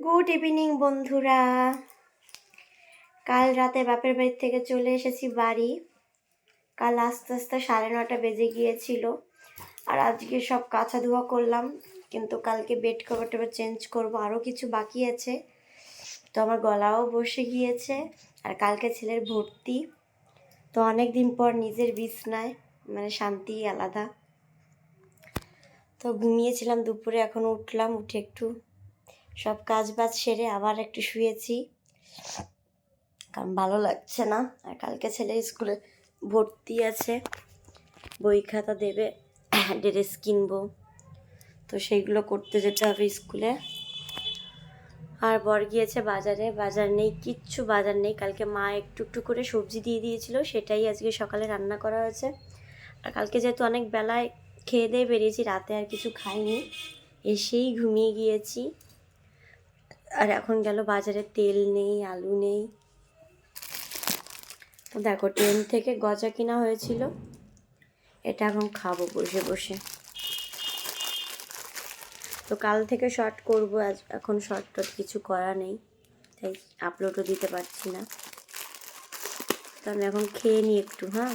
Good evening বন্ধুরা। কাল রাতে বাপের বাড়ি থেকে চলে এসেছি বাড়ি। কাল আস্তে আস্তে 9:30 বেজে গিয়েছিল। আর আজকে সব কাঁচা ধোয়া করলাম, কিন্তু কালকে বেড কভার টভার চেঞ্জ করবো, আরও কিছু বাকি আছে। তো আমার গলাও বসে গিয়েছে। আর কালকে ছেলের ভর্তি, তো অনেক দিন পর নিজের বিছনায়, মানে শান্তি আলাদা। তো ঘুমিয়েছিলাম দুপুরে, এখন উঠলাম, উঠে একটু সব কাজ বাজ সেরে আবার একটু শুয়েছি, কারণ ভালো লাগছে না। আর কালকে ছেলের স্কুলে ভর্তি আছে, বই খাতা দেবে, ড্রেস কিনবো, তো সেইগুলো করতে যেতে হবে স্কুলে। আর বর গিয়েছে বাজারে, বাজার নেই, কিচ্ছু বাজার নেই। কালকে মা একটু একটু করে সবজি দিয়ে দিয়েছিল, সেটাই আজকে সকালে রান্না করা হয়েছে। আর কালকে যেহেতু অনেক বেলায় খেয়ে দিয়ে বেরিয়েছি, রাতে আর কিছু খাইনি, এসেই ঘুমিয়ে গিয়েছি। আর এখন গেল বাজারে, তেল নেই, আলু নেই। দেখো, ট্রেন থেকে গজা কিনা হয়েছিল, এটা এখন খাবো বসে বসে। তো কাল থেকে শর্ট করবো, আজ এখন শর্ট টট কিছু করা নেই, তাই আপলোডও দিতে পারছি না। তো আমি এখন খেয়ে নিই একটু। হ্যাঁ।